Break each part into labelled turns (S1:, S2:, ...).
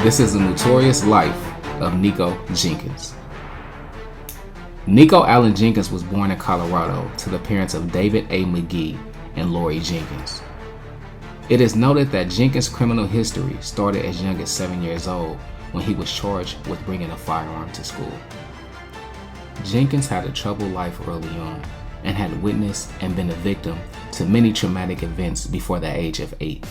S1: This is the notorious life of Nico Jenkins. Nico Allen Jenkins was born in Colorado to the parents of David A. McGee and Lori Jenkins. It is noted that Jenkins' criminal history started as young as 7 years old when he was charged with bringing a firearm to school. Jenkins had a troubled life early on and had witnessed and been a victim to many traumatic events before the age of 8.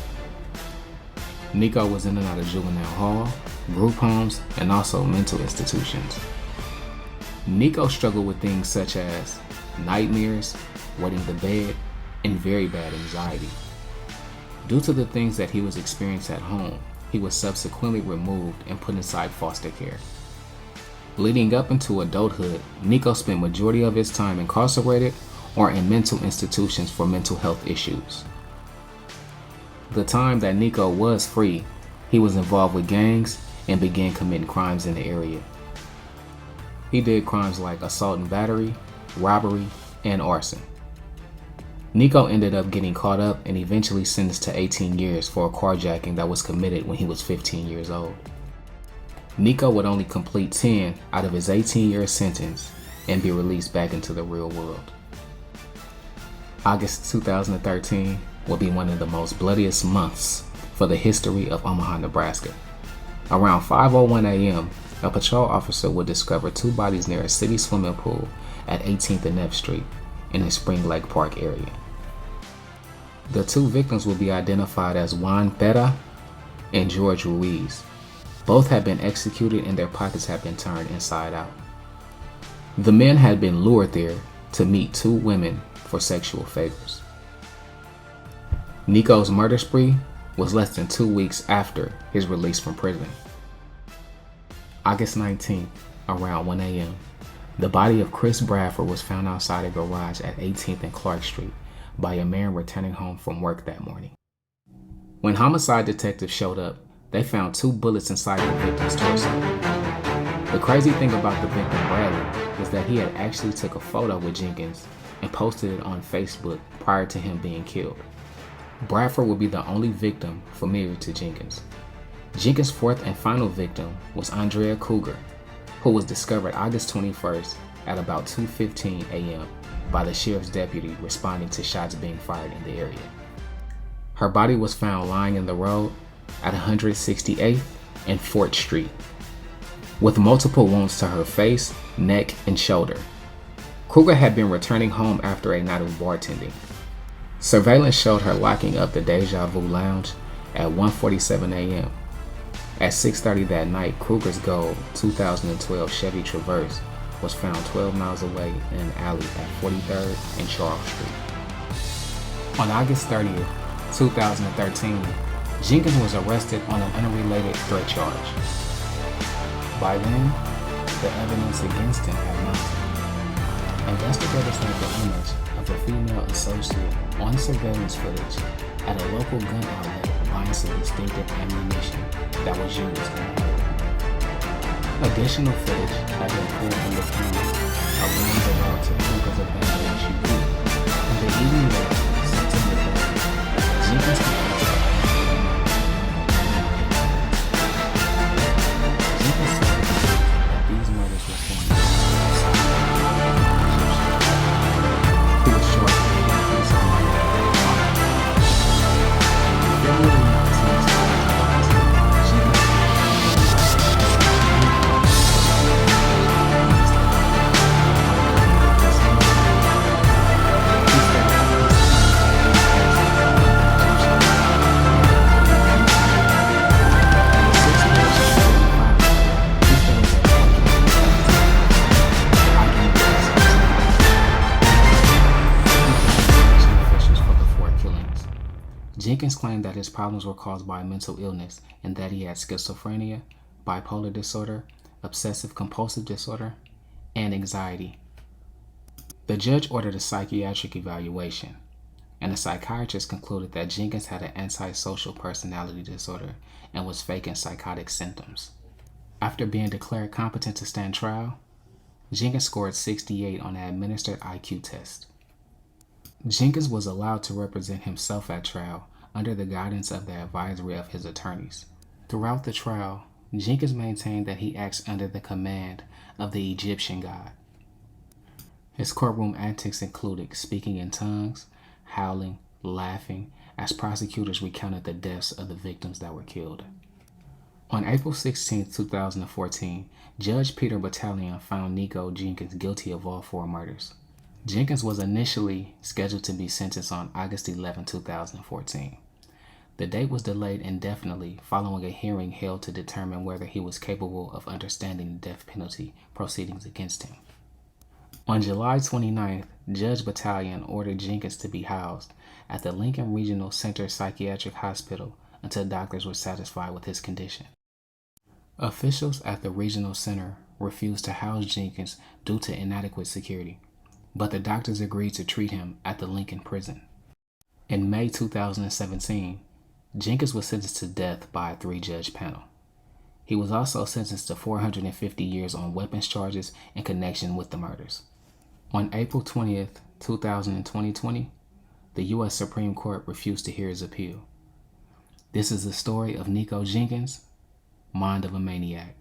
S1: Nico was in and out of juvenile hall, group homes, and also mental institutions. Nico struggled with things such as nightmares, wetting the bed, and very bad anxiety. Due to the things that he was experiencing at home, he was subsequently removed and put inside foster care. Leading up into adulthood, Nico spent majority of his time incarcerated or in mental institutions for mental health issues. The time that Nico was free, he was involved with gangs and began committing crimes in the area. He did crimes like assault and battery, robbery, and arson. Nico ended up getting caught up and eventually sentenced to 18 years for a carjacking that was committed when he was 15 years old. Nico would only complete 10 out of his 18-year sentence and be released back into the real world. August 2013 will be one of the most bloodiest months for the history of Omaha, Nebraska. Around 5:01 a.m., a patrol officer would discover 2 bodies near a city swimming pool at 18th and F Street in the Spring Lake Park area. The 2 victims will be identified as Juan Pera and George Ruiz. Both had been executed and their pockets had been turned inside out. The men had been lured there to meet 2 women for sexual favors. Nico's murder spree was less than 2 weeks after his release from prison. August 19th, around 1 a.m., the body of Chris Bradford was found outside a garage at 18th and Clark Street by a man returning home from work that morning. When homicide detectives showed up, they found 2 bullets inside the victim's torso. The crazy thing about the victim, Bradley, is that he had actually took a photo with Jenkins and posted it on Facebook prior to him being killed. Bradford would be the only victim familiar to Jenkins. Jenkins' 4th and final victim was Andrea Cougar, who was discovered August 21st at about 2:15 a.m. by the sheriff's deputy responding to shots being fired in the area. Her body was found lying in the road at 168th and 4th Street, with multiple wounds to her face, neck, and shoulder. Cougar had been returning home after a night of bartending. Surveillance showed her locking up the Deja Vu Lounge at 1:47 a.m. At 6:30 that night, Cougar's gold 2012 Chevy Traverse was found 12 miles away in an alley at 43rd and Charles Street. On August 30th, 2013, Jenkins was arrested on an unrelated threat charge. By then, the evidence against him had mounted. Investigators had the image of a female associate on surveillance footage at a local gun outlet buying some distinctive ammunition that was used in the murder. Additional footage had been pulled from the camera around the route to Cougar's abandoned SUV. In the evening of September 3rd, Jenkins confessed that these murders were formed he was short of the increase of money. February 19th, Jenkins claimed that his problems were caused by mental illness and that he had schizophrenia, bipolar disorder, obsessive-compulsive disorder, and anxiety. The judge ordered a psychiatric evaluation, and the psychiatrist concluded that Jenkins had an antisocial personality disorder and was faking psychotic symptoms. After being declared competent to stand trial, Jenkins scored 68 on an administered IQ test. Jenkins was allowed to represent himself at trial under the guidance of the advisory of his attorneys. Throughout the trial, Jenkins maintained that he acts under the command of the Egyptian god. His courtroom antics included speaking in tongues, howling, laughing, as prosecutors recounted the deaths of the victims that were killed. On April 16, 2014, Judge Peter Battalion found Nico Jenkins guilty of all 4 murders. Jenkins was initially scheduled to be sentenced on August 11, 2014. The date was delayed indefinitely following a hearing held to determine whether he was capable of understanding the death penalty proceedings against him. On July 29th, Judge Battalion ordered Jenkins to be housed at the Lincoln Regional Center Psychiatric Hospital until doctors were satisfied with his condition. Officials at the regional center refused to house Jenkins due to inadequate security, but the doctors agreed to treat him at the Lincoln prison. In May 2017, Jenkins was sentenced to death by a 3-judge panel. He was also sentenced to 450 years on weapons charges in connection with the murders. On April 20th, 2020, the U.S. Supreme Court refused to hear his appeal. This is the story of Nico Jenkins, Mind of a Maniac.